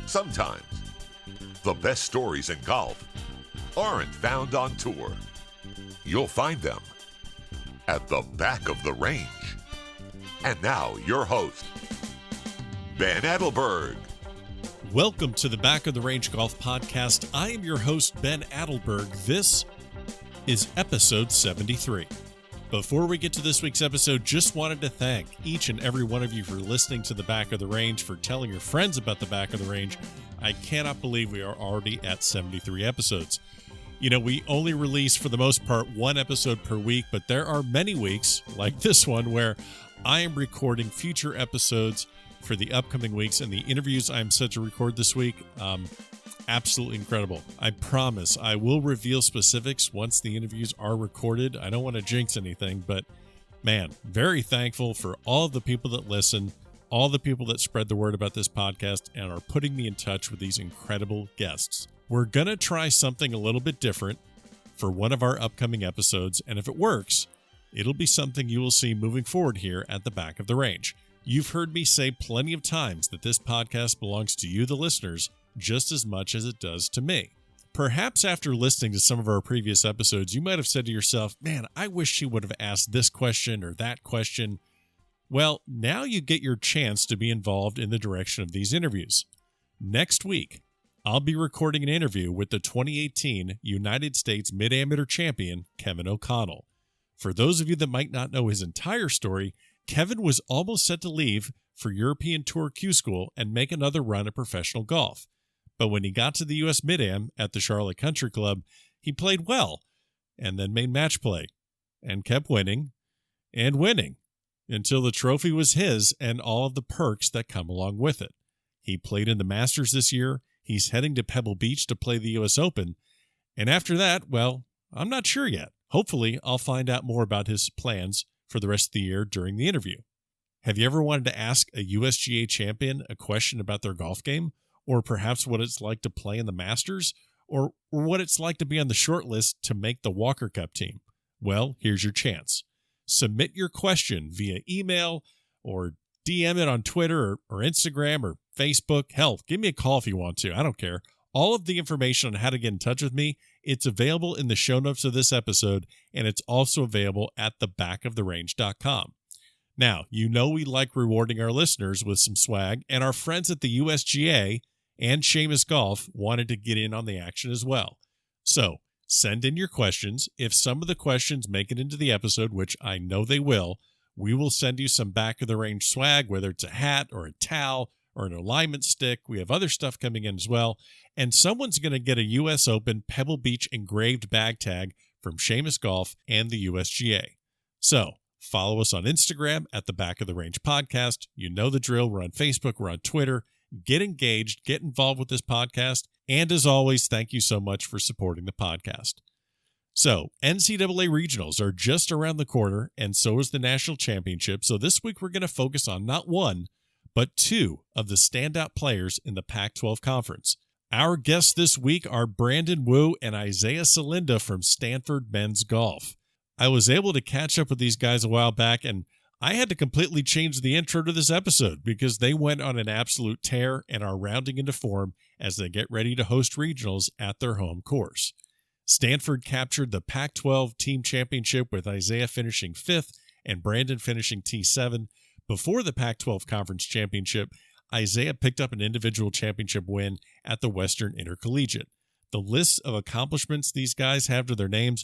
Sometimes, the best stories in golf aren't found on tour. You'll find them at the back of the range. And now, your host, Ben Adelberg. Welcome to the Back of the Range Golf Podcast. I am your host, Ben Adelberg. This is episode 73. Before we get to this week's episode, just wanted to thank each and every one of you for listening to the Back of the Range, for telling your friends about the Back of the Range. I cannot believe we are already at 73 episodes. You know, we only release, for the most part, one episode per week, but there are many weeks, like this one, where I am recording future episodes for the upcoming weeks, and the interviews I'm set to record this week, absolutely incredible. I promise I will reveal specifics once the interviews are recorded. I don't want to jinx anything, but man, very thankful for all of the people that listen, all the people that spread the word about this podcast and are putting me in touch with these incredible guests. We're going to try something a little bit different for one of our upcoming episodes, and if it works, it'll be something you will see moving forward here at the Back of the Range. You've heard me say plenty of times that this podcast belongs to you, the listeners, just as much as it does to me. Perhaps after listening to some of our previous episodes, you might have said to yourself, man, I wish she would have asked this question or that question. Well, now you get your chance to be involved in the direction of these interviews. Next week, I'll be recording an interview with the 2018 United States Mid-Amateur Champion, Kevin O'Connell. For those of you that might not know his entire story, Kevin was almost set to leave for European Tour Q School and make another run at professional golf. But when he got to the U.S. Mid-Am at the Charlotte Country Club, he played well and then made match play and kept winning and winning until the trophy was his and all of the perks that come along with it. He played in the Masters this year. He's heading to Pebble Beach to play the U.S. Open. And after that, well, I'm not sure yet. Hopefully, I'll find out more about his plans for the rest of the year during the interview. Have you ever wanted to ask a USGA champion a question about their golf game? Or perhaps what it's like to play in the Masters, or what it's like to be on the short list to make the Walker Cup team? Well, here's your chance. Submit your question via email or DM it on Twitter or Instagram or Facebook. Hell, give me a call if you want to. I don't care. All of the information on how to get in touch with me, it's available in the show notes of this episode, and it's also available at thebackoftherange.com. Now, you know we like rewarding our listeners with some swag, and our friends at the USGA and Seamus Golf wanted to get in on the action as well. So, send in your questions. If some of the questions make it into the episode, which I know they will, we will send you some Back of the Range swag, whether it's a hat or a towel or an alignment stick. We have other stuff coming in as well. And someone's going to get a U.S. Open Pebble Beach engraved bag tag from Seamus Golf and the USGA. So, follow us on Instagram at the Back of the Range Podcast. You know the drill. We're on Facebook. We're on Twitter. Get engaged. Get involved with this podcast. And as always, thank you so much for supporting the podcast. So, NCAA Regionals are just around the corner, and so is the National Championship. So this week we're going to focus on not one, but two of the standout players in the Pac-12 Conference. Our guests this week are Brandon Wu and Isaiah Salinda from Stanford Men's Golf. I was able to catch up with these guys a while back, and I had to completely change the intro to this episode because they went on an absolute tear and are rounding into form as they get ready to host regionals at their home course. Stanford captured the Pac-12 Team Championship with Isaiah finishing 5th and Brandon finishing T7. Before the Pac-12 Conference Championship, Isaiah picked up an individual championship win at the Western Intercollegiate. The list of accomplishments these guys have to their names,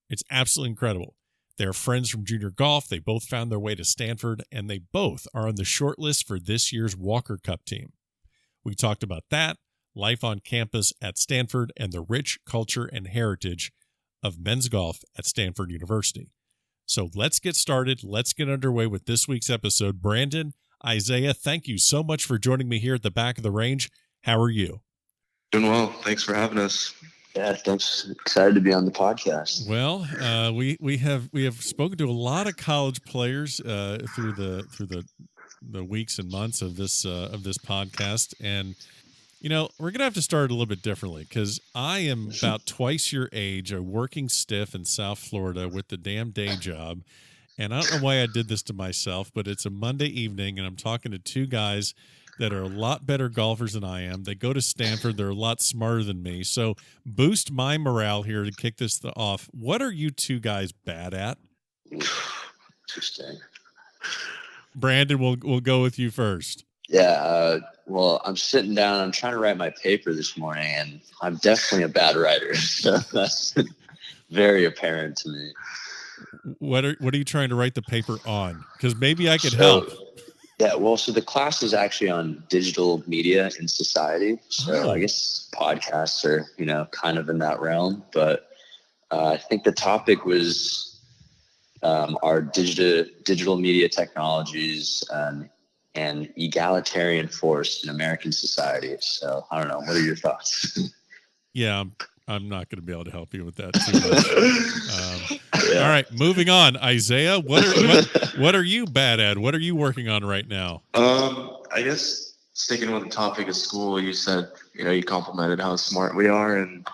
it's absolutely incredible. They're friends from junior golf. They both found their way to Stanford, and they both are on the short list for this year's Walker Cup team. We talked about that, life on campus at Stanford, and the rich culture and heritage of men's golf at Stanford University. So let's get started. Let's get underway with this week's episode. Brandon, Isaiah, thank you so much for joining me here at the Back of the Range. How are you? Doing well. Thanks for having us. Yeah, thanks. Excited to be on the podcast. Well, we have spoken to a lot of college players through the weeks and months of this podcast, and you know we're gonna have to start a little bit differently because I am about twice your age, a working stiff in South Florida with the damn day job, And I don't know why I did this to myself, but it's a Monday evening, and I'm talking to two guys that are a lot better golfers than I am. They go to Stanford. They're a lot smarter than me. So boost my morale here to kick this off. What are you two guys bad at? Interesting. Brandon, we'll go with you first. Yeah, well, I'm sitting down. I'm trying to write my paper this morning, and I'm definitely a bad writer. So that's very apparent to me. What are you trying to write the paper on? Because maybe I could help. Yeah, well, so the class is actually on digital media in society. So I guess podcasts are, kind of in that realm. But I think the topic was our digital media technologies and egalitarian force in American society. So I don't know. What are your thoughts? Yeah, I'm not going to be able to help you with that too much. All right, moving on. Isaiah, what are you bad at? What are you working on right now? I guess sticking with the topic of school, you said, you complimented how smart we are. And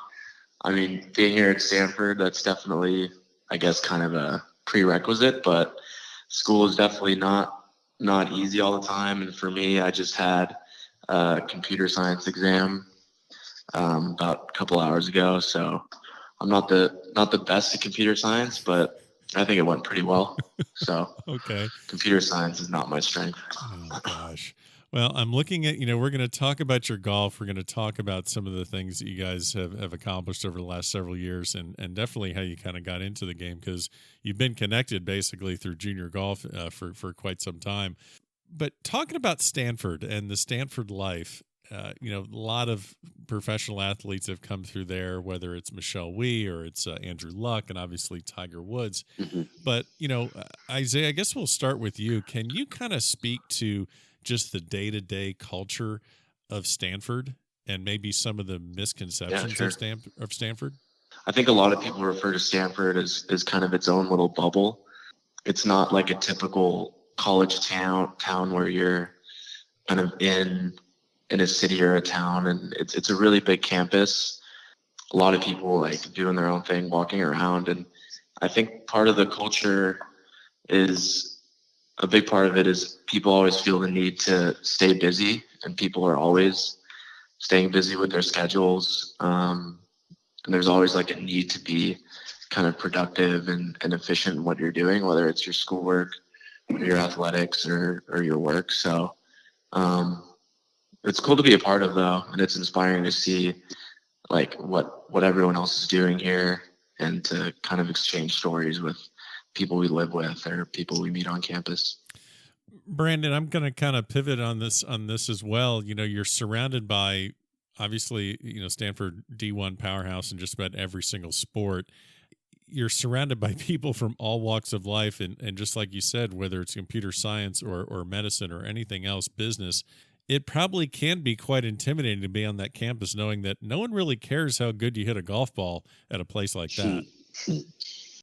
I mean, being here at Stanford, that's definitely, I guess, kind of a prerequisite, but school is definitely not easy all the time. And for me, I just had a computer science exam about a couple hours ago. So I'm not the best at computer science, but I think it went pretty well. So okay, computer science is not my strength. Oh gosh. Well, I'm looking at, we're going to talk about your golf. We're going to talk about some of the things that you guys have accomplished over the last several years and definitely how you kind of got into the game because you've been connected basically through junior golf for quite some time. But talking about Stanford and the Stanford life, a lot of professional athletes have come through there, whether it's Michelle Wie or it's Andrew Luck and obviously Tiger Woods. Mm-hmm. But, Isaiah, I guess we'll start with you. Can you kind of speak to just the day-to-day culture of Stanford and maybe some of the misconceptions of Stanford? I think a lot of people refer to Stanford as kind of its own little bubble. It's not like a typical college town where you're kind of in a city or a town, and it's a really big campus. A lot of people like doing their own thing, walking around, and I think part of the culture is a big part of it is people always feel the need to stay busy, and people are always staying busy with their schedules. And there's always like a need to be kind of productive and efficient in what you're doing, whether it's your schoolwork, your athletics, or your work. So it's cool to be a part of, though, and it's inspiring to see like what everyone else is doing here and to kind of exchange stories with people we live with or people we meet on campus. Brandon, I'm going to kind of pivot on this as well. You're surrounded by obviously, Stanford D1 powerhouse in just about every single sport. You're surrounded by people from all walks of life. And just like you said, whether it's computer science or medicine or anything else, business, it probably can be quite intimidating to be on that campus knowing that no one really cares how good you hit a golf ball at a place like that.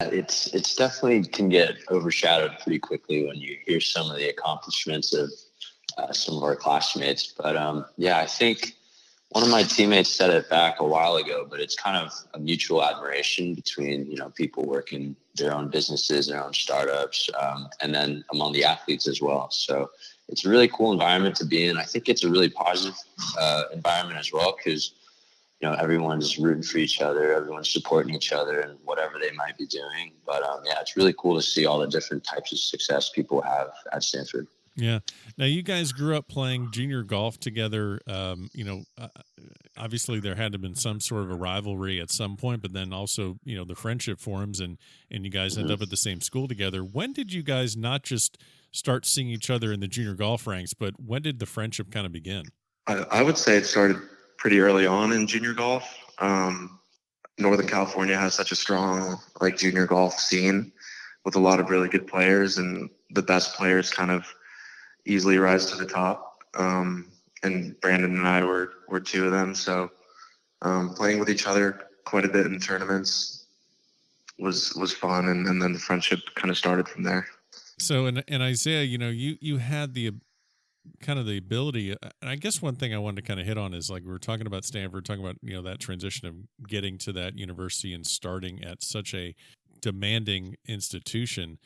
It's definitely can get overshadowed pretty quickly when you hear some of the accomplishments of some of our classmates. But I think one of my teammates said it back a while ago, but it's kind of a mutual admiration between, people working their own businesses, their own startups, and then among the athletes as well. So it's a really cool environment to be in. I think it's a really positive environment as well because, everyone's rooting for each other, everyone's supporting each other and whatever they might be doing. But it's really cool to see all the different types of success people have at Stanford. Yeah. Now, you guys grew up playing junior golf together. Obviously there had to have been some sort of a rivalry at some point, but then also, the friendship forms and you guys end up at the same school together. When did you guys not just start seeing each other in the junior golf ranks, but when did the friendship kind of begin? I would say it started pretty early on in junior golf. Northern California has such a strong junior golf scene with a lot of really good players, and the best players kind of easily rise to the top. And Brandon and I were two of them. So playing with each other quite a bit in tournaments was fun, and then the friendship kind of started from there. So, and Isaiah, you had the kind of the ability, and I guess one thing I wanted to kind of hit on is we were talking about Stanford, talking about, that transition of getting to that university and starting at such a demanding institution.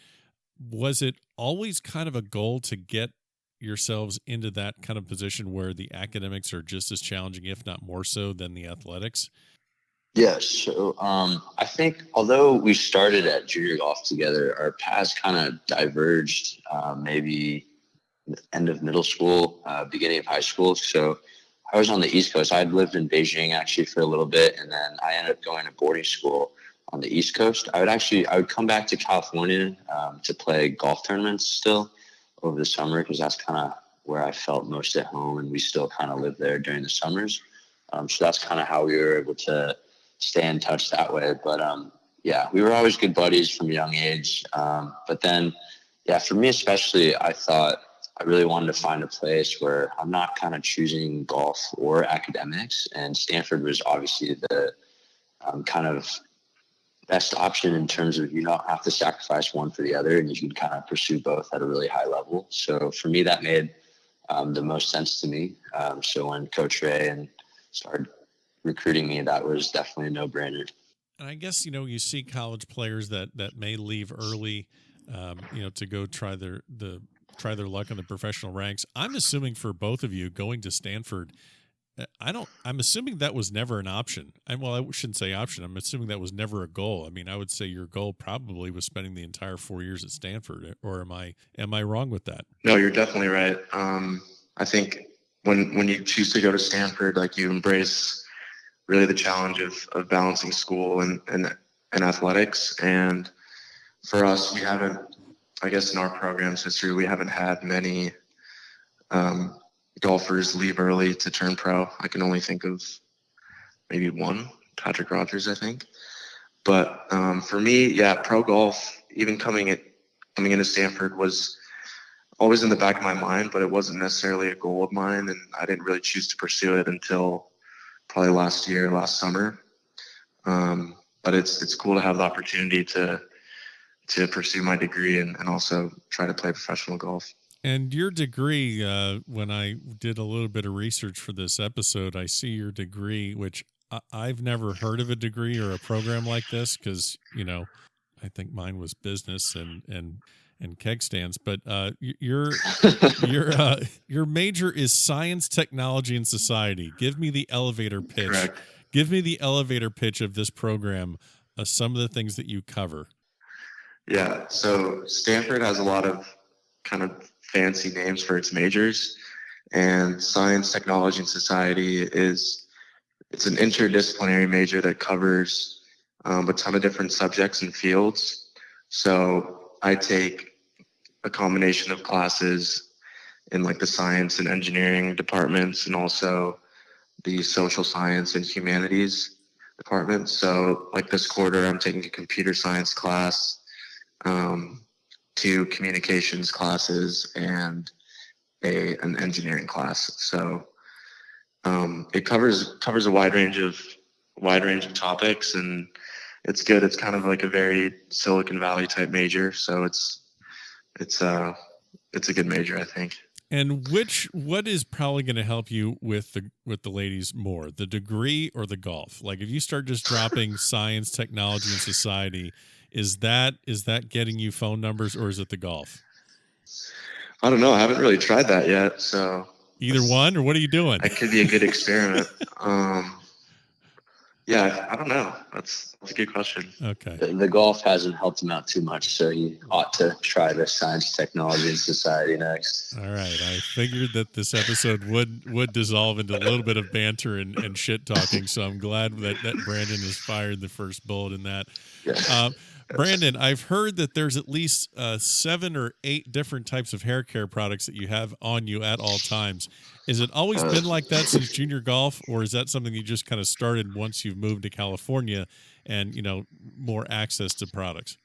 was it always kind of a goal to get yourselves into that kind of position where the academics are just as challenging, if not more so, than the athletics? Yes. So I think although we started at junior golf together, our paths kind of diverged maybe end of middle school, beginning of high school. So I was on the East Coast. I'd lived in Beijing actually for a little bit, and then I ended up going to boarding school on the East Coast. I would come back to California to play golf tournaments still over the summer, because that's kind of where I felt most at home, and we still kind of live there during the summers. So that's kind of how we were able to stay in touch that way. But yeah, we were always good buddies from a young age. But then, yeah, for me especially, I thought I really wanted to find a place where I'm not kind of choosing golf or academics. And Stanford was obviously the kind of best option in terms of you don't have to sacrifice one for the other, and you can kind of pursue both at a really high level. So for me, that made the most sense to me. So when Coach Ray started recruiting me, that was definitely a no-brainer. And I guess, you see college players that may leave early, to go try their luck in the professional ranks. I'm assuming for both of you going to Stanford, I'm assuming that was never an option. I shouldn't say option. I'm assuming that was never a goal. I mean, I would say your goal probably was spending the entire 4 years at Stanford, or am I wrong with that? No, you're definitely right. I think when you choose to go to Stanford, like, you embrace really the challenge of balancing school and athletics. And for us, we haven't, I guess in our program's history, we haven't had many golfers leave early to turn pro. I can only think of maybe one, Patrick Rogers, I think. But for me, yeah, pro golf, even coming into Stanford, was always in the back of my mind, but it wasn't necessarily a goal of mine, and I didn't really choose to pursue it until probably last summer. But it's cool to have the opportunity to pursue my degree and also try to play professional golf. And your degree, when I did a little bit of research for this episode, I see your degree, which I've never heard of a degree or a program like this, because, I think mine was business and keg stands. But your major is science, technology, and society. Give me the elevator pitch. Correct. Give me the elevator pitch of this program, some of the things that you cover. Yeah, so Stanford has a lot of kind of fancy names for its majors, and science, technology, and society it's an interdisciplinary major that covers a ton of different subjects and fields. So I take a combination of classes in like the science and engineering departments, and also the social science and humanities departments. So like this quarter, I'm taking a computer science class, 2 communications classes, and an engineering class. So it covers a wide range of topics, and it's good. It's kind of like a very Silicon Valley type major, so it's a good major, I think. And what is probably going to help you with the ladies more, the degree or the golf? Like, if you start just dropping science, technology, and society, is that getting you phone numbers, or is it the golf? I don't know. I haven't really tried that yet. So either one, or what are you doing? It could be a good experiment. Yeah, I don't know. That's a good question. Okay. The golf hasn't helped him out too much, so he ought to try the science, technology, and society next. All right. I figured that this episode would dissolve into a little bit of banter and shit talking, so I'm glad that Brandon has fired the first bullet in that. Yeah. Brandon, I've heard that there's at least 7 or 8 different types of hair care products that you have on you at all times. Has it always been like that since junior golf, or is that something you just kind of started once you've moved to California and, more access to products?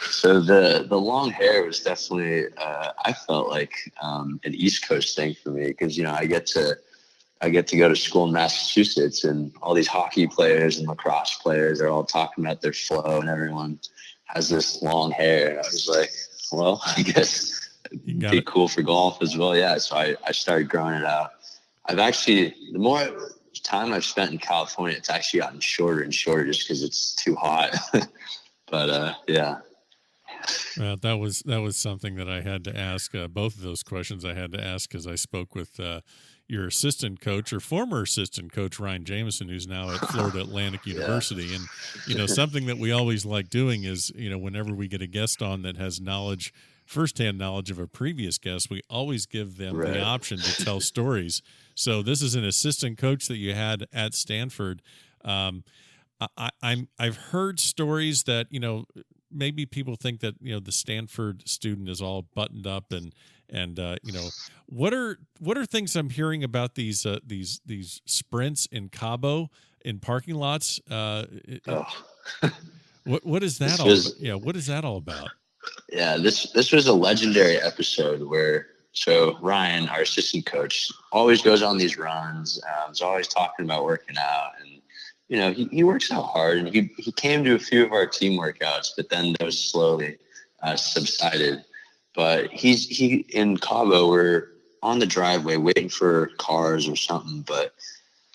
So the long hair was definitely, I felt like an East Coast thing for me, because, I get to go to school in Massachusetts, and all these hockey players and lacrosse players are all talking about their flow, and everyone has this long hair. And I was like, well, I guess it'd be cool for golf as well. Yeah. So I started growing it out. The more time I've spent in California, it's actually gotten shorter and shorter just because it's too hot. But yeah. That was something that I had to ask. Both of those questions I had to ask because I spoke with your assistant coach or former assistant coach Ryan Jameson, who's now at Florida Atlantic University. And something that we always like doing is whenever we get a guest on that has knowledge, firsthand knowledge of a previous guest, we always give them the option to tell stories. So this is an assistant coach that you had at Stanford. I've heard stories that maybe people think that the Stanford student is all buttoned up and what are things I'm hearing about these sprints in Cabo in parking lots? What is that all? What is that all about? Yeah, this was a legendary episode where Ryan, our assistant coach, always goes on these runs. Is always talking about working out, and he works out hard. And he came to a few of our team workouts, but then those slowly subsided. But he in Cabo, we're on the driveway waiting for cars or something. But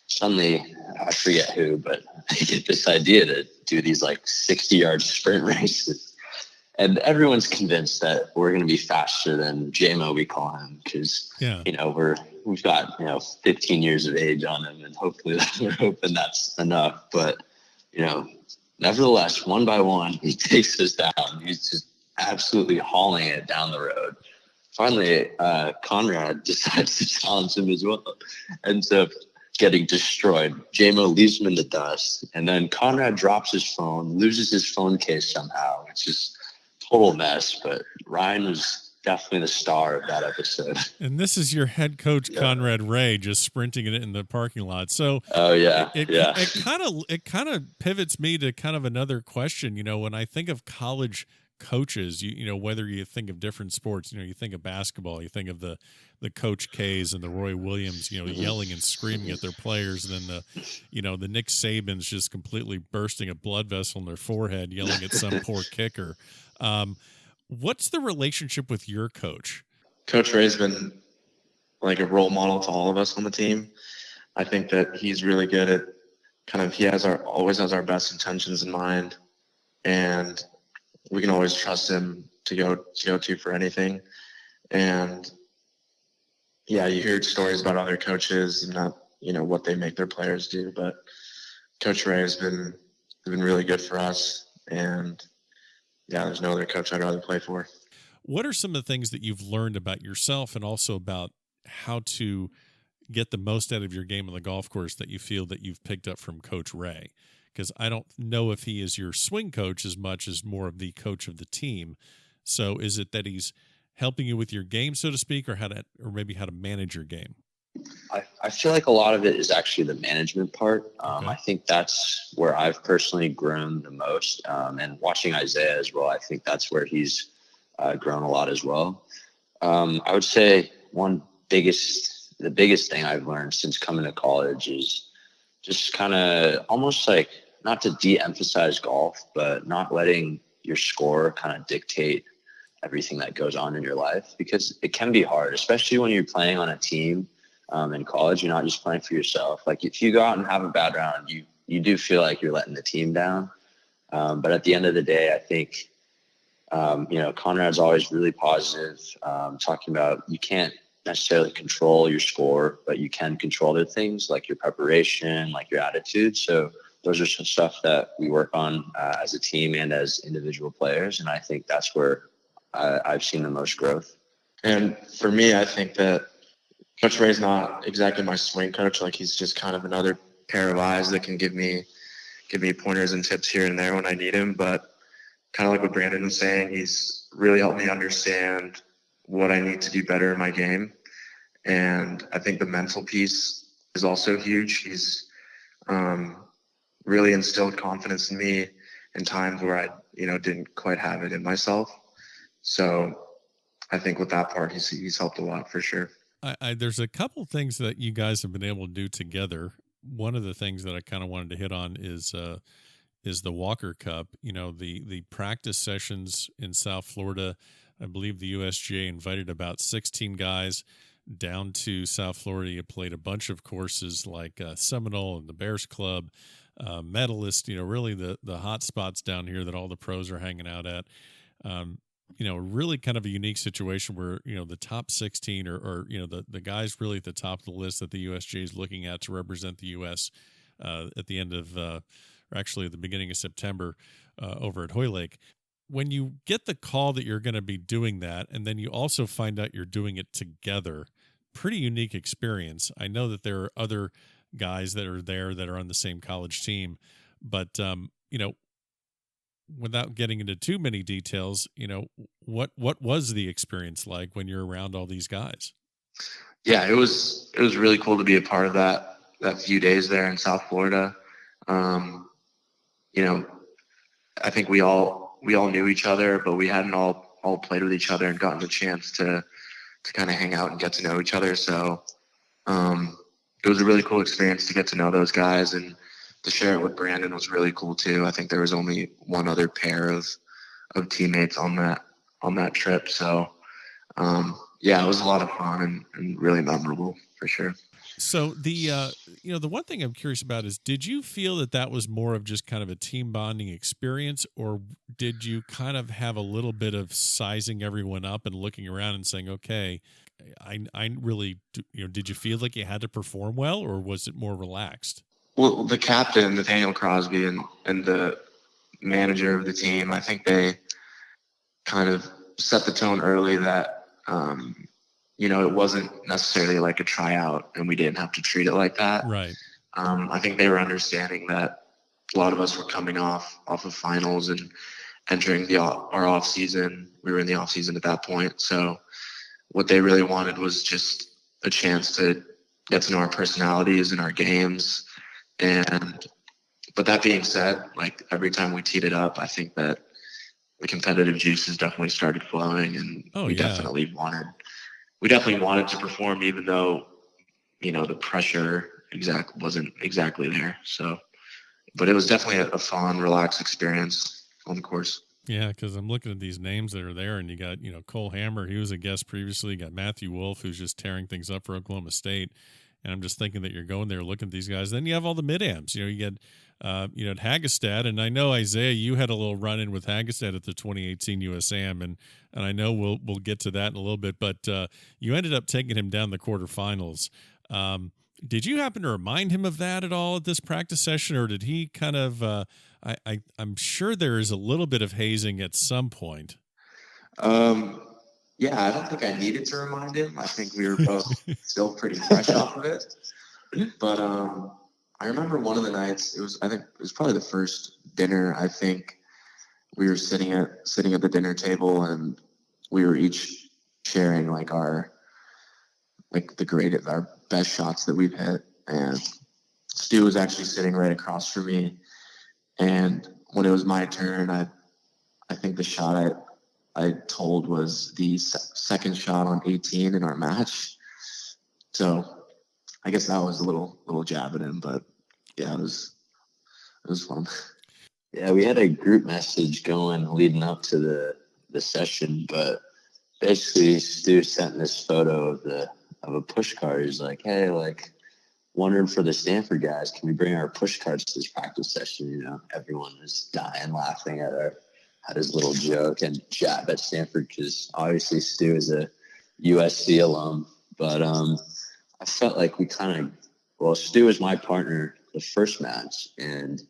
suddenly, I forget who, but I get this idea to do these like 60-yard sprint races. And everyone's convinced that we're going to be faster than JMO, we call him, because we've got 15 years of age on him, and hopefully we're hoping that's enough. But nevertheless, one by one, he takes us down. He's just absolutely hauling it down the road. Finally, Conrad decides to challenge him as well, ends up getting destroyed. JMO leaves him in the dust, and then Conrad drops his phone, loses his phone case somehow, which is total mess, but Ryan was definitely the star of that episode. And this is your head coach, Conrad Ray, just sprinting it in the parking lot. So, it kind of pivots me to kind of another question. When I think of college coaches, whether you think of different sports, you think of basketball, you think of the Coach K's and the Roy Williams, yelling and screaming at their players, and then the Nick Sabans just completely bursting a blood vessel in their forehead, yelling at some poor kicker. What's the relationship with your coach? Coach Ray's been like a role model to all of us on the team. I think that he's really good at he always has our best intentions in mind, and we can always trust him to go to for anything. And yeah, you hear stories about other coaches and not, what they make their players do, but Coach Ray has been really good for us. And yeah, there's no other coach I'd rather play for. What are some of the things that you've learned about yourself and also about how to get the most out of your game on the golf course that you feel that you've picked up from Coach Ray? Because I don't know if he is your swing coach as much as more of the coach of the team. So is it that he's helping you with your game, so to speak, or maybe how to manage your game? I feel like a lot of it is actually the management part. Okay. I think that's where I've personally grown the most. And watching Isaiah as well, I think that's where he's grown a lot as well. I would say the biggest thing I've learned since coming to college is just kind of almost like, not to de-emphasize golf, but not letting your score kind of dictate everything that goes on in your life, because it can be hard, especially when you're playing on a team. In college, you're not just playing for yourself. Like if you go out and have a bad round, you do feel like you're letting the team down. But at the end of the day, I think, Conrad's always really positive, talking about you can't necessarily control your score, but you can control other things like your preparation, like your attitude. So those are some stuff that we work on as a team and as individual players. And I think that's where I've seen the most growth. And for me, I think that Coach Ray's not exactly my swing coach. Like he's just kind of another pair of eyes that can give me pointers and tips here and there when I need him. But kind of like what Brandon was saying, he's really helped me understand what I need to do better in my game. And I think the mental piece is also huge. He's really instilled confidence in me in times where I, didn't quite have it in myself. So I think with that part, he's helped a lot for sure. There's a couple things that you guys have been able to do together. One of the things that I kind of wanted to hit on is the Walker Cup. The practice sessions in South Florida. I believe the USGA invited about 16 guys down to South Florida. You played a bunch of courses like Seminole and the Bears Club, Medalist. Really the hot spots down here that all the pros are hanging out at. really kind of a unique situation where, the top 16 or the guys really at the top of the list that the USGA is looking at to represent the U.S. At the end of, or actually at the beginning of September over at Hoylake. When you get the call that you're going to be doing that, and then you also find out you're doing it together, pretty unique experience. I know that there are other guys that are there that are on the same college team, but, without getting into too many details, what was the experience like when you're around all these guys? Yeah, it was really cool to be a part of that few days there in South Florida. I think we all knew each other, but we hadn't all played with each other and gotten a chance to kind of hang out and get to know each other. So it was a really cool experience to get to know those guys, and to share it with Brandon was really cool too. I think there was only one other pair of teammates on that trip. So it was a lot of fun and really memorable for sure. So the one thing I'm curious about is, did you feel that was more of just kind of a team bonding experience, or did you kind of have a little bit of sizing everyone up and looking around and saying, okay, I really, did you feel like you had to perform well, or was it more relaxed? Well, the captain, Nathaniel Crosby, and the manager of the team, I think they kind of set the tone early that, it wasn't necessarily like a tryout, and we didn't have to treat it like that. Right. I think they were understanding that a lot of us were coming off of finals and entering our off season. We were in the off season at that point. So what they really wanted was just a chance to get to know our personalities and our games. But that being said, like every time we teed it up, I think that the competitive juices definitely started flowing, and we definitely wanted to perform, even though, the pressure wasn't exactly there. So, but it was definitely a fun, relaxed experience on the course. Yeah, because I'm looking at these names that are there, and you got, Cole Hammer, he was a guest previously. You got Matthew Wolf, who's just tearing things up for Oklahoma State. And I'm just thinking that you're going there looking at these guys. Then you have all the mid-ams. You get, at Hagestad. And I know, Isaiah, you had a little run-in with Hagestad at the 2018 USAM. And I know we'll get to that in a little bit. But you ended up taking him down the quarterfinals. Did you happen to remind him of that at all at this practice session? Or did he kind of I'm sure there is a little bit of hazing at some point. Yeah, I don't think I needed to remind him. I think we were both still pretty fresh off of it. But I remember one of the nights, it was probably the first dinner. I think we were sitting at the dinner table, and we were each sharing our best shots that we've hit. And Stu was actually sitting right across from me. And when it was my turn, I think the shot I told was the second shot on 18 in our match. So I guess that was a little jab at him, but yeah, it was fun. Yeah, we had a group message going leading up to the session, but basically Stu sent this photo of a push card. He's like, hey, wondering for the Stanford guys, can we bring our push cards to this practice session? Everyone was dying laughing at his little joke and jab at Stanford, because obviously Stu is a USC alum. But I felt like Stu was my partner the first match, and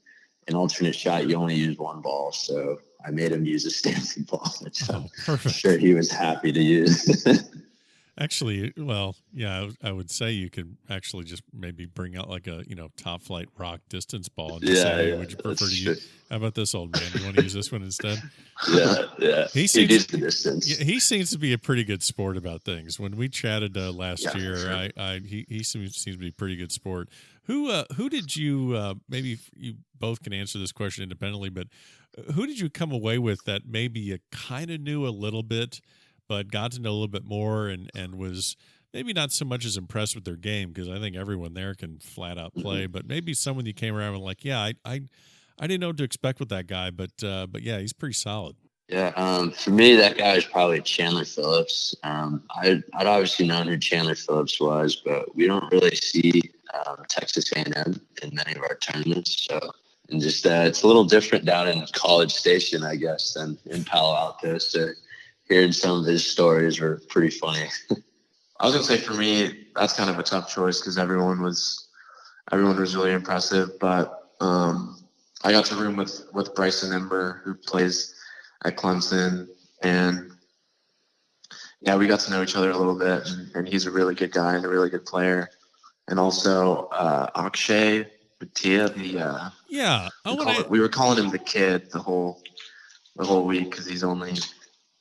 an alternate shot, you only use one ball. So I made him use a Stanford ball, which I'm sure he was happy to use. Actually, well, yeah, I would say you could actually just maybe bring out a top flight rock distance ball and just say, hey, would you prefer to use? How about this, old man? You want to use this one instead? Yeah. He seems the distance. Yeah, he seems to be a pretty good sport about things. When we chatted last year, sure. He seems to be a pretty good sport. Who did you? Maybe you both can answer this question independently, but who did you come away with that maybe you kind of knew a little bit, but got to know a little bit more and was maybe not so much as impressed with their game, because I think everyone there can flat out play, but maybe someone you came around and I didn't know what to expect with that guy, but yeah, he's pretty solid. Yeah, for me, that guy is probably Chandler Phillips. I'd obviously known who Chandler Phillips was, but we don't really see Texas A&M in many of our tournaments. So, and just it's a little different down in College Station, I guess, than in Palo Alto. So hearing some of his stories were pretty funny. I was gonna say for me, that's kind of a tough choice because everyone was really impressive. But I got to room with Bryson Ember, who plays at Clemson, and yeah, we got to know each other a little bit, and he's a really good guy and a really good player. And also Akshay Bhatia, we were calling him the kid the whole week because he's only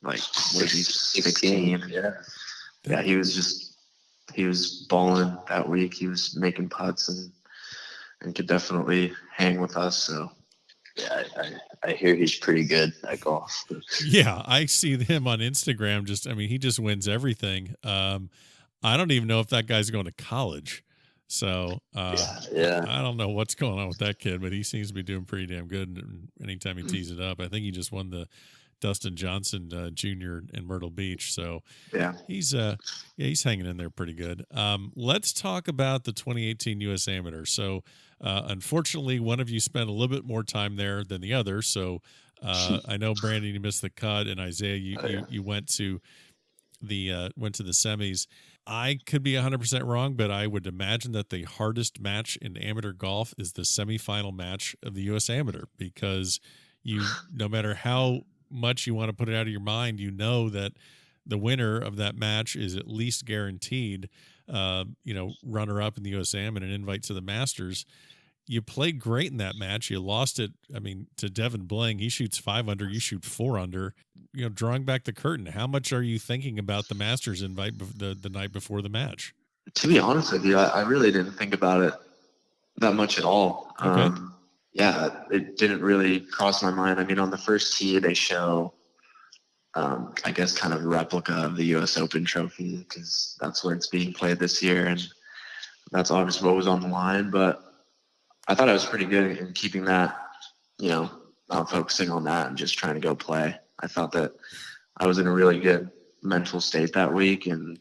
like 16. Yeah, he was balling that week. He was making putts and could definitely hang with us. So yeah, I hear he's pretty good at golf. Yeah, I see him on Instagram. He just wins everything. I don't even know if that guy's going to college. So I don't know what's going on with that kid, but he seems to be doing pretty damn good. And anytime he tees it up, I think he just won the Dustin Johnson Jr. in Myrtle Beach. So yeah, he's hanging in there pretty good. Let's talk about the 2018 U.S. Amateur. So unfortunately, one of you spent a little bit more time there than the other. So I know Brandon, you missed the cut, and Isaiah, you went to the semis. I could be 100% wrong, but I would imagine that the hardest match in amateur golf is the semifinal match of the U.S. Amateur, because no matter how much you want to put it out of your mind, you know that the winner of that match is at least guaranteed, runner up in the U.S. Am and an invite to the Masters. You played great in that match. You lost it, to Devin Bling. He shoots 5 under, you shoot 4 under. Drawing back the curtain, how much are you thinking about the Masters invite the night before the match? To be honest with you, I really didn't think about it that much at all. Okay. It didn't really cross my mind. On the first tee, they show, I guess, kind of a replica of the U.S. Open trophy because that's where it's being played this year, and that's obviously what was on the line. But I thought I was pretty good in keeping that, not focusing on that and just trying to go play. I thought that I was in a really good mental state that week and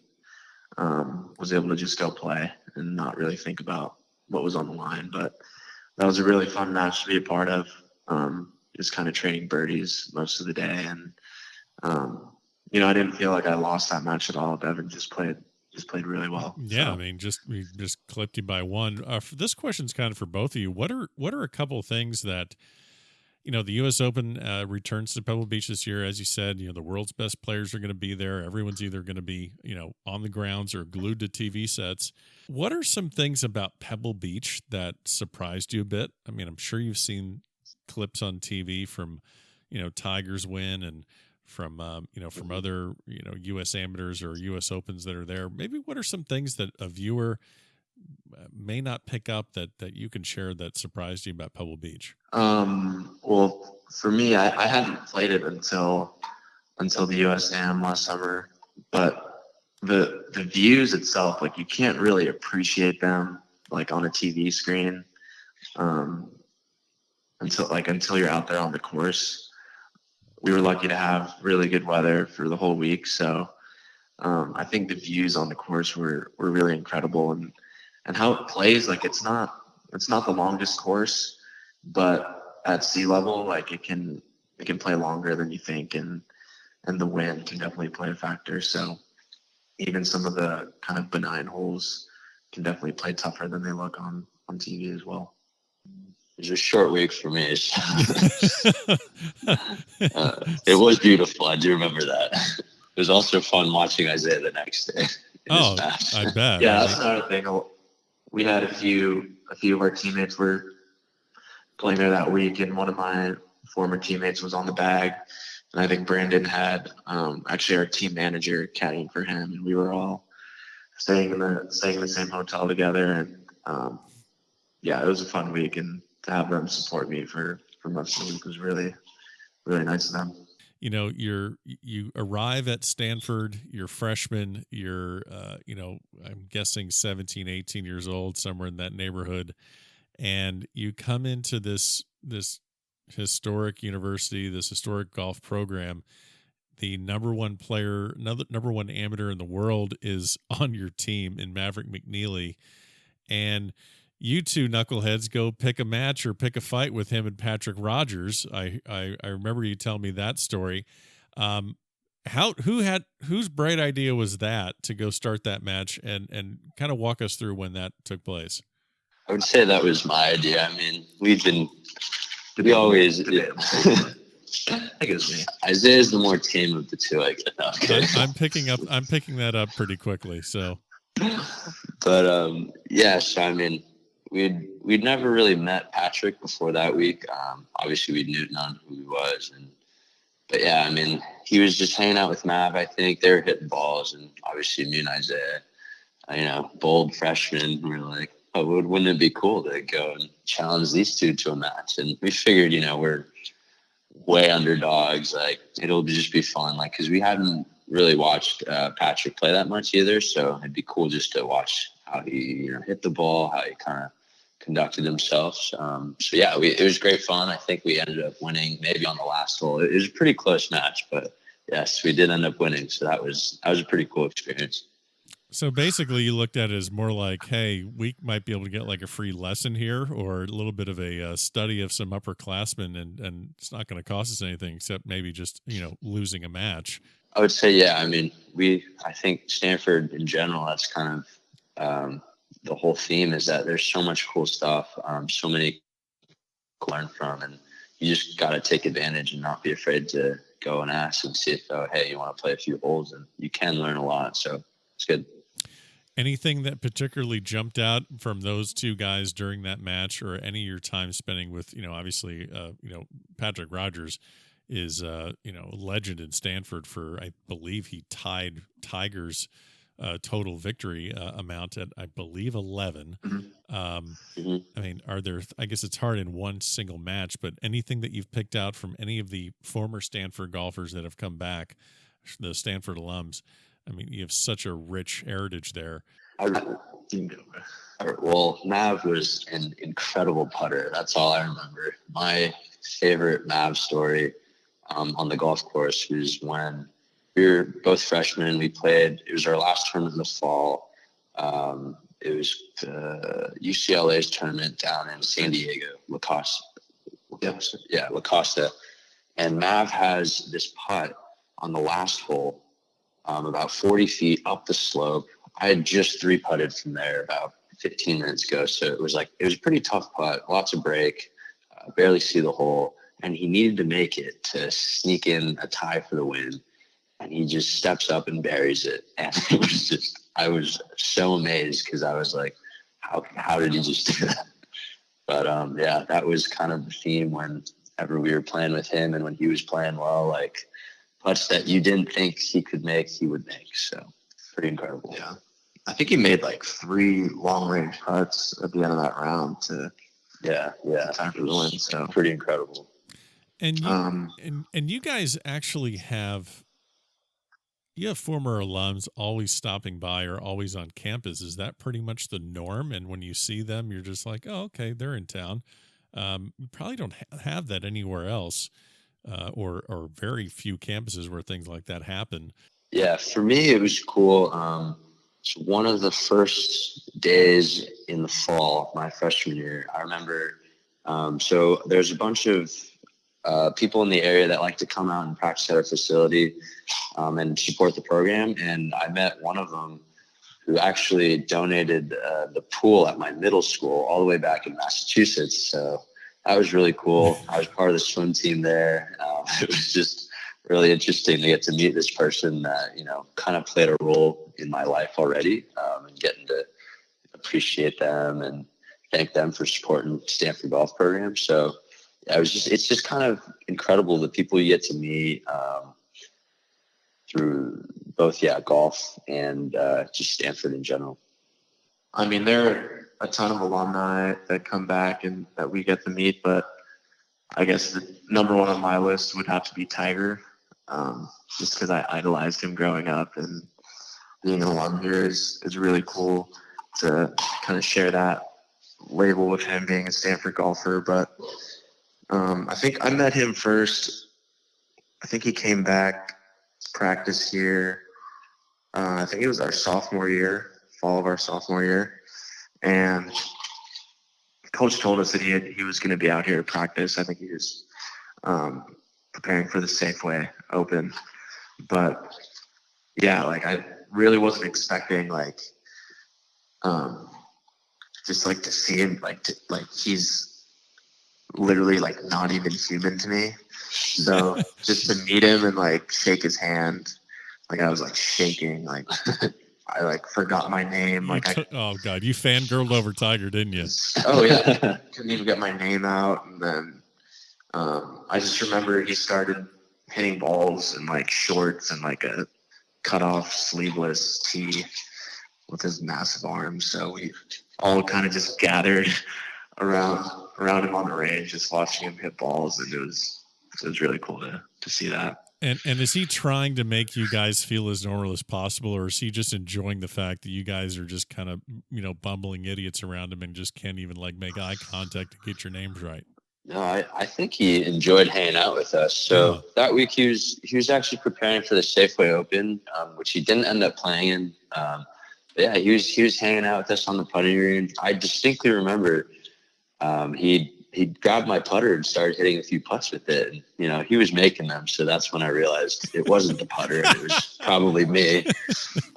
was able to just go play and not really think about what was on the line. But that was a really fun match to be a part of, just kind of trading birdies most of the day. And, I didn't feel like I lost that match at all. Devin just played really well. Yeah, so. We just clipped you by one. This question's kind of for both of you. What are a couple of things that, the U.S. Open returns to Pebble Beach this year? As you said, the world's best players are going to be there. Everyone's either going to be, on the grounds or glued to TV sets. What are some things about Pebble Beach that surprised you a bit? I'm sure you've seen clips on TV from, Tiger's win and from other, U.S. amateurs or U.S. Opens that are there. Maybe what are some things that a viewer may not pick up that you can share that surprised you about Pebble Beach? Well, for me, I hadn't played it until the U.S. Am last summer, but the views itself, like, you can't really appreciate them like on a TV screen until you're out there on the course. We were lucky to have really good weather for the whole week, so I think the views on the course were really incredible, and how it plays, like, it's not the longest course, but at sea level, like, it can play longer than you think, and the wind can definitely play a factor. So even some of the kind of benign holes can definitely play tougher than they look on TV as well. It was a short week for me. It was beautiful. I do remember that. It was also fun watching Isaiah the next day. Oh, I bet. Yeah, that's another thing. We had a few of our teammates were playing there that week, and one of my former teammates was on the bag, and I think Brandon had actually our team manager caddying for him, and we were all staying in the same hotel together, and it was a fun week, and to have them support me for most of the week was really, really nice of them. You arrive at Stanford, you're freshman, you're, I'm guessing 17, 18 years old, somewhere in that neighborhood. And you come into this historic university, this historic golf program. The number one amateur in the world is on your team in Maverick McNeely. And you two knuckleheads go pick a match or pick a fight with him and Patrick Rogers. I remember you telling me that story. whose bright idea was that to go start that match, and kind of walk us through when that took place? I would say that was my idea. I mean, we always. I think it was me. Isaiah's the more tame of the two, I guess. No, I'm kidding. I'm picking that up pretty quickly. So, but yeah. So I mean, we'd never really met Patrick before that week. Obviously, we knew none who he was, but yeah, I mean, he was just hanging out with Mav. I think they were hitting balls, and obviously me and Isaiah, bold freshmen, we were like, oh, wouldn't it be cool to go and challenge these two to a match? And we figured, we're way underdogs. Like, it'll just be fun. Like, because we hadn't really watched Patrick play that much either. So it'd be cool just to watch how he, hit the ball, how he kind of conducted himself. So yeah, it was great fun. I think we ended up winning maybe on the last hole. It was a pretty close match, but yes, we did end up winning. So that was a pretty cool experience. So basically, you looked at it as more like, hey, we might be able to get like a free lesson here, or a little bit of a study of some upperclassmen, and it's not going to cost us anything except maybe just losing a match. I would say, yeah. I mean, I think Stanford in general, that's kind of the whole theme is that there's so much cool stuff, so many to learn from, and you just got to take advantage and not be afraid to go and ask and see if, oh, hey, you want to play a few holes, and you can learn a lot. So it's good. Anything that particularly jumped out from those two guys during that match, or any of your time spending with, obviously, Patrick Rogers is, a legend in Stanford for, I believe he tied Tiger's total victory amount at, I believe, 11. Mm-hmm. I mean, I guess it's hard in one single match, but anything that you've picked out from any of the former Stanford golfers that have come back, the Stanford alums? I mean, you have such a rich heritage there. Well, Mav was an incredible putter. That's all I remember. My favorite Mav story on the golf course was when we were both freshmen. We played. It was our last tournament in the fall. It was UCLA's tournament down in San Diego, La Costa. Yeah, La Costa. And Mav has this putt on the last hole. About 40 feet up the slope. I had just 3-putted from there about 15 minutes ago. So it was a pretty tough putt, lots of break, barely see the hole. And he needed to make it to sneak in a tie for the win. And he just steps up and buries it. And it was I was so amazed because I was like, how did he just do that? But yeah, that was kind of the theme whenever we were playing with him, and when he was playing well, like, putts that you didn't think he could make, he would make. So pretty incredible. Yeah. I think he made like 3 long range putts at the end of that round to time for the win. So pretty incredible. And you, and you guys actually have former alums always stopping by or always on campus. Is that pretty much the norm? And when you see them, you're just like, oh, okay, they're in town. You probably don't have that anywhere else. Or very few campuses where things like that happen. Yeah, for me, it was cool. So one of the first days in the fall, my freshman year, I remember, so there's a bunch of people in the area that like to come out and practice at our facility and support the program. And I met one of them who actually donated the pool at my middle school all the way back in Massachusetts. So that was really cool. I was part of the swim team there. It was just really interesting to get to meet this person that, kind of played a role in my life already, and getting to appreciate them and thank them for supporting Stanford golf program. So yeah, it's just kind of incredible the people you get to meet through both, golf and just Stanford in general. I mean, there are a ton of alumni that come back and that we get to meet, but I guess the number one on my list would have to be Tiger, just because I idolized him growing up, and being an alum here is really cool to kind of share that label with him being a Stanford golfer. But I think I met him first. I think he came back practice here. I think it was our sophomore year. Fall of our sophomore year, and coach told us that he was going to be out here to practice. I think he was preparing for the Safeway Open, But yeah, like I really wasn't expecting like, just like to see him like he's literally like not even human to me. So just to meet him and like shake his hand, like I was like shaking, like I like forgot my name. Oh God, you fangirled over Tiger, didn't you? Oh yeah, couldn't even get my name out. And then I just remember he started hitting balls in like shorts and like a cut off sleeveless tee with his massive arms. So we all kind of just gathered around him on the range, just watching him hit balls, and it was really cool to see that. And is he trying to make you guys feel as normal as possible, or is he just enjoying the fact that you guys are just kind of, bumbling idiots around him and just can't even like make eye contact to get your names right? No, I think he enjoyed hanging out with us. So that week he was actually preparing for the Safeway Open, which he didn't end up playing in. Yeah, he was hanging out with us on the putting green. I distinctly remember he grabbed my putter and started hitting a few putts with it. And, he was making them, so that's when I realized it wasn't the putter; it was probably me.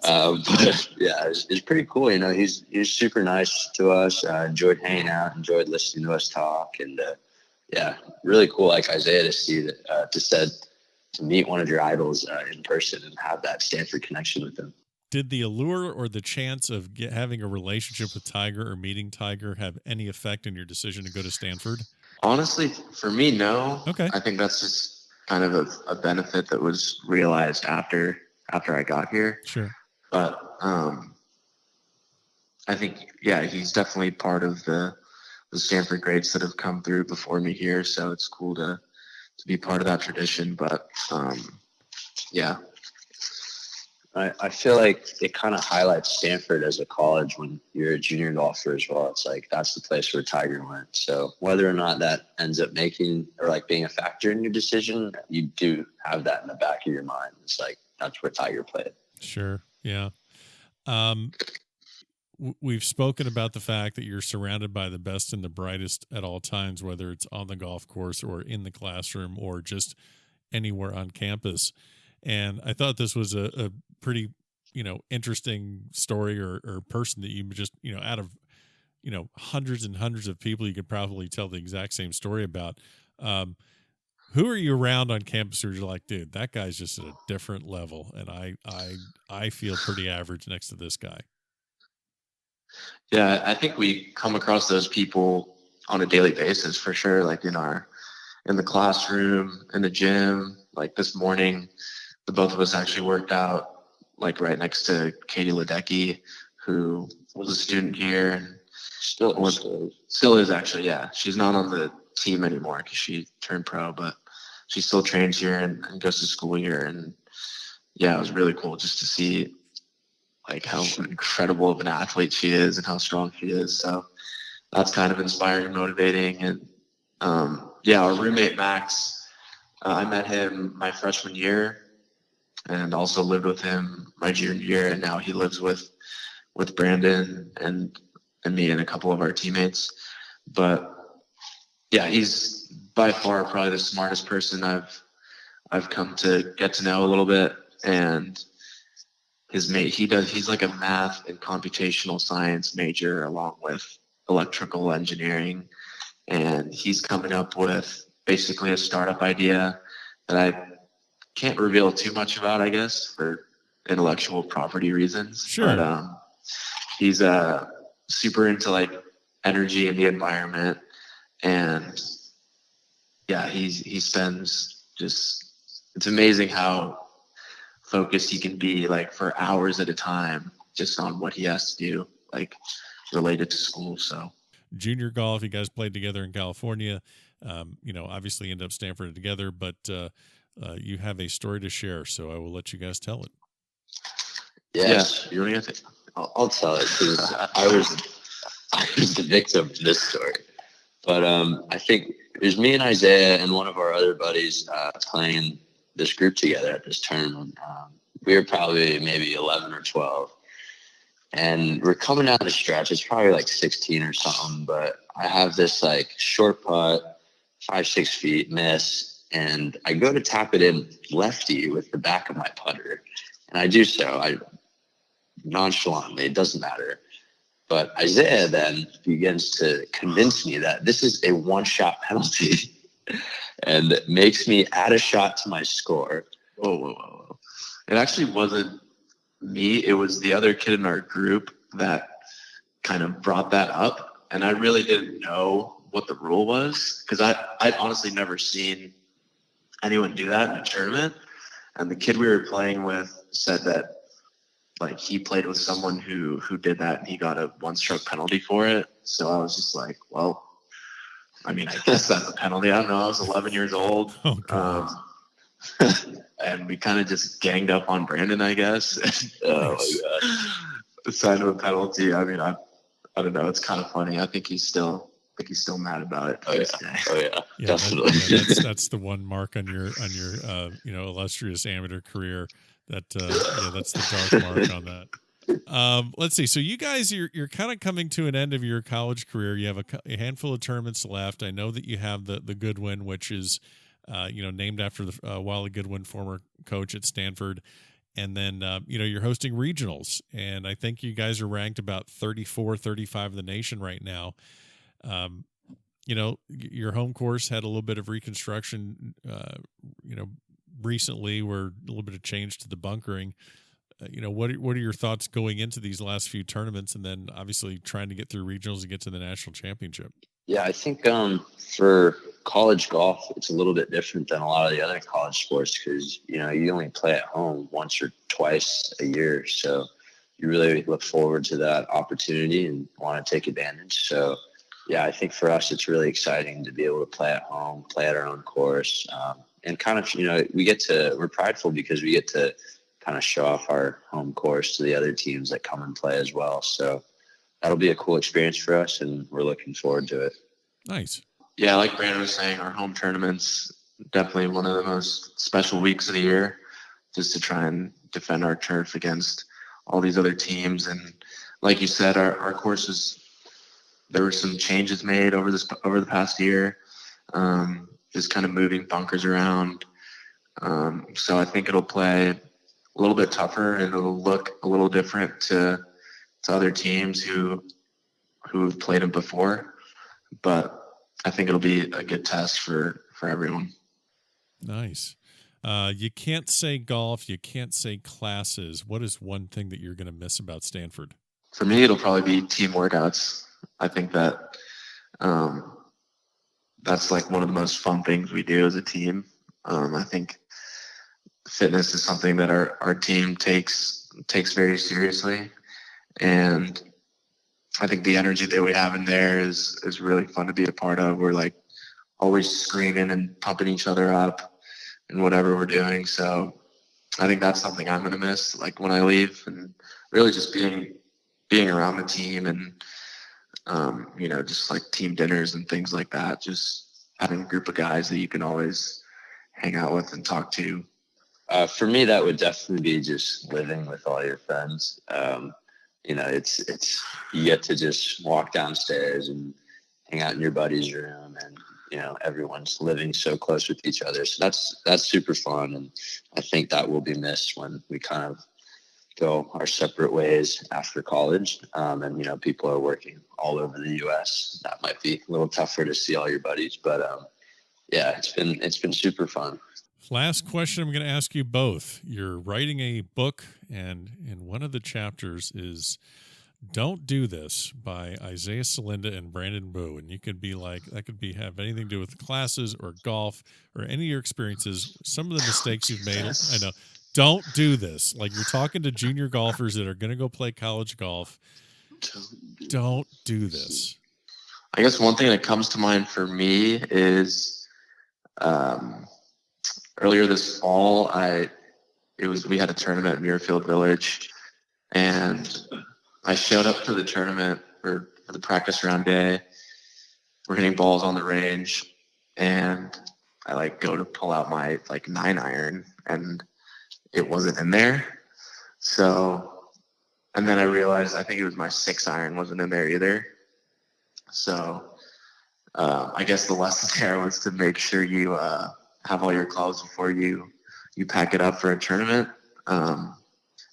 But yeah, it's pretty cool. He was super nice to us. Enjoyed hanging out, enjoyed listening to us talk, and yeah, really cool. Like Isaiah to see that, to meet one of your idols in person and have that Stanford connection with him. Did the allure or the chance of having a relationship with Tiger or meeting Tiger have any effect in your decision to go to Stanford? Honestly, for me, no. Okay. I think that's just kind of a benefit that was realized after I got here. Sure. But I think, yeah, he's definitely part of the Stanford greats that have come through before me here. So it's cool to be part of that tradition. But yeah. I feel like it kind of highlights Stanford as a college when you're a junior golfer as well. It's like that's the place where Tiger went. So whether or not that ends up making or like being a factor in your decision, you do have that in the back of your mind. It's like that's where Tiger played. Sure. Yeah. We've spoken about the fact that you're surrounded by the best and the brightest at all times, whether it's on the golf course or in the classroom or just anywhere on campus. And I thought this was a pretty, interesting story or person that you just, out of, hundreds and hundreds of people, you could probably tell the exact same story about. Who are you around on campus who you're like, dude, that guy's just at a different level, and I feel pretty average next to this guy? Yeah, I think we come across those people on a daily basis for sure. Like in the classroom, in the gym. Like this morning, the both of us actually worked out like right next to Katie Ledecky, who was a student here and still is actually. Yeah, she's not on the team anymore because she turned pro, but she still trains here and goes to school here. And yeah, it was really cool just to see like how incredible of an athlete she is and how strong she is. So that's kind of inspiring and motivating. And yeah, our roommate Max, I met him my freshman year and also lived with him my junior year, and now he lives with Brandon and me and a couple of our teammates. But yeah, he's by far probably the smartest person I've come to get to know a little bit. And his mate, he's like a math and computational science major along with electrical engineering, and he's coming up with basically a startup idea that I can't reveal too much about, I guess, for intellectual property reasons. Sure. But he's super into like energy and the environment, and yeah, he spends it's amazing how focused he can be like for hours at a time just on what he has to do, like related to school. So junior golf, you guys played together in California, obviously end up Stanford together, but you have a story to share, so I will let you guys tell it. Yes. Yeah, you really have to. I'll tell it because I was the victim of this story. But I think it was me and Isaiah and one of our other buddies playing this group together at this tournament. We were probably maybe 11 or 12. And we're coming down the stretch. It's probably like 16 or something. But I have this like short putt, 5-6 feet miss. and I go to tap it in lefty with the back of my putter. And I do so. I nonchalantly, it doesn't matter. But Isaiah then begins to convince me that this is a one-shot penalty and makes me add a shot to my score. Whoa. It actually wasn't me. It was the other kid in our group that kind of brought that up. And I really didn't know what the rule was because I'd honestly never seen anyone do that in a tournament. And the kid we were playing with said that like he played with someone who did that and he got a 1-stroke penalty for it. So I was just like, well, I mean, I guess that's a penalty. I don't know. I was 11 years old. Oh, God. And we kind of just ganged up on Brandon, I guess. Oh, my God. Signed him a penalty. I mean, I don't know. It's kind of funny. I think he's still maad about it. Yeah, definitely. That's the one mark on your illustrious amateur career. That's the dark mark on that. Let's see. So you guys, you're kind of coming to an end of your college career. You have a handful of tournaments left. I know that you have the Goodwin, which is, named after the Wally Goodwin, former coach at Stanford. And then, you're hosting regionals. And I think you guys are ranked about 34, 35 in the nation right now. Your home course had a little bit of reconstruction, recently, where a little bit of change to the bunkering. What are your thoughts going into these last few tournaments, and then obviously trying to get through regionals and get to the national championship? Yeah, I think for college golf, it's a little bit different than a lot of the other college sports because, you only play at home once or twice a year. So you really look forward to that opportunity and want to take advantage. So, yeah, I think for us, it's really exciting to be able to play at home, play at our own course. And kind of, we're prideful because we get to kind of show off our home course to the other teams that come and play as well. So that'll be a cool experience for us, and we're looking forward to it. Nice. Yeah, like Brandon was saying, our home tournament's definitely one of the most special weeks of the year, just to try and defend our turf against all these other teams. And like you said, our courses, there were some changes made over the past year, just kind of moving bunkers around. So I think it'll play a little bit tougher, and it'll look a little different to other teams who've played them before. But I think it'll be a good test for everyone. Nice. You can't say golf. You can't say classes. What is one thing that you're going to miss about Stanford? For me, it'll probably be team workouts. I think that that's like one of the most fun things we do as a team. I think fitness is something that our team takes very seriously. And I think the energy that we have in there is really fun to be a part of. We're like always screaming and pumping each other up in whatever we're doing. So I think that's something I'm going to miss, like when I leave, and really just being around the team and, just like team dinners and things like that. Just having a group of guys that you can always hang out with and talk to. For me, that would definitely be just living with all your friends. It's you get to just walk downstairs and hang out in your buddy's room, and everyone's living so close with each other. So that's super fun, and I think that will be missed when we kind of go our separate ways after college. And people are working all over the U.S. That might be a little tougher to see all your buddies, but yeah, it's been super fun. Last question I'm going to ask you both. You're writing a book, and in one of the chapters is "Don't Do This" by Isaiah Salinda and Brandon Boo. And you could be like, that could have anything to do with classes or golf or any of your experiences. Some of the mistakes you've made. I know. Don't do this. Like, you're talking to junior golfers that are going to go play college golf. Don't do this. I guess one thing that comes to mind for me is earlier this fall, we had a tournament at Muirfield Village, and I showed up for the tournament for the practice round day. We're hitting balls on the range, and I go to pull out my 9-iron, and it wasn't in there. So, and then I realized I think it was my 6-iron wasn't in there either. So I guess the lesson there was to make sure you have all your clubs before you pack it up for a tournament.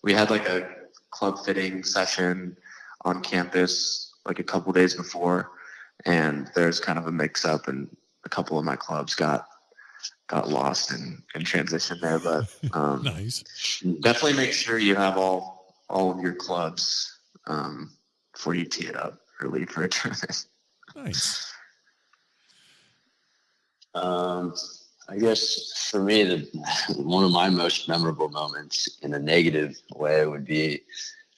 We had like a club fitting session on campus like a couple days before, and there's kind of a mix up, and a couple of my clubs got lost in transition there. But Nice. Definitely make sure you have all of your clubs before you tee it up or leave for a tournament. Nice. I guess for me, one of my most memorable moments in a negative way would be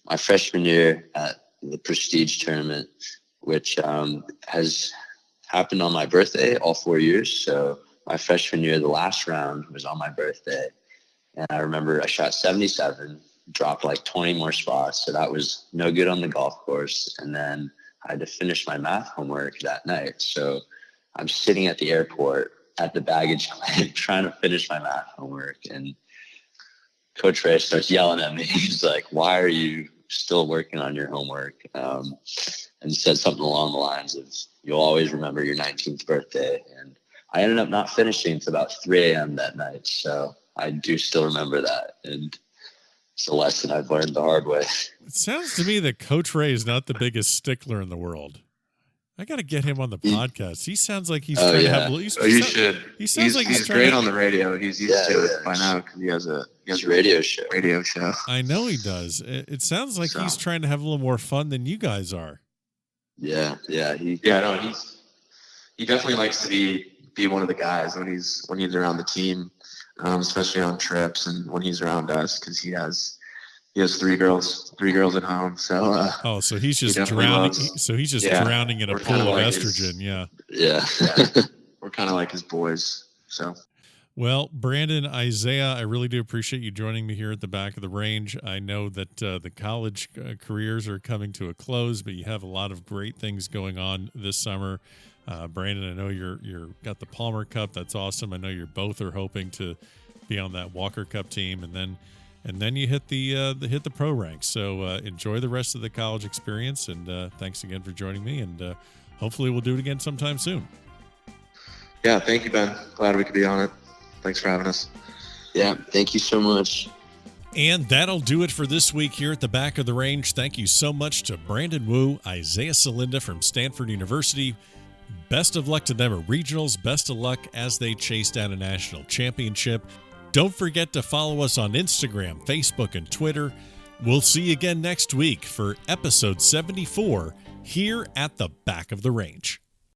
my freshman year at the Prestige tournament, which has happened on my birthday all 4 years. So my freshman year, the last round was on my birthday. And I remember I shot 77, dropped like 20 more spots. So that was no good on the golf course. And then I had to finish my math homework that night. So I'm sitting at the airport at the baggage claim trying to finish my math homework. And Coach Ray starts yelling at me. He's like, "Why are you still working on your homework?" And said something along the lines of, "You'll always remember your 19th birthday." And I ended up not finishing until about 3 a.m. that night. So I do still remember that. And it's a lesson I've learned the hard way. It sounds to me that Coach Ray is not the biggest stickler in the world. I got to get him on the podcast. He sounds like he's trying to have. You should. He sounds like he's great on the radio. He's used to it by now because he has a radio show. Radio show. I know he does. It sounds like he's trying to have a little more fun than you guys are. Yeah. He definitely likes to be one of the guys when he's around the team, especially on trips and when he's around us, because he has 3 girls at home. So so he's just drowning. He's just drowning in a pool of estrogen. Yeah. We're kind of like his boys. So. Well, Brandon, Isaiah, I really do appreciate you joining me here at the back of the range. I know that the college careers are coming to a close, but you have a lot of great things going on this summer. Brandon, I know you're got the Palmer Cup. That's awesome. I know you both are hoping to be on that Walker Cup team, and then you hit the pro ranks. So enjoy the rest of the college experience, and thanks again for joining me. And hopefully we'll do it again sometime soon. Yeah, thank you, Ben. Glad we could be on it. Thanks for having us. Yeah, thank you so much. And that'll do it for this week here at the Back of the Range. Thank you so much to Brandon Wu, Isaiah Salinda from Stanford University. Best of luck to them at regionals. Best of luck as they chase down a national championship. Don't forget to follow us on Instagram, Facebook, and Twitter. We'll see you again next week for episode 74 here at the Back of the Range.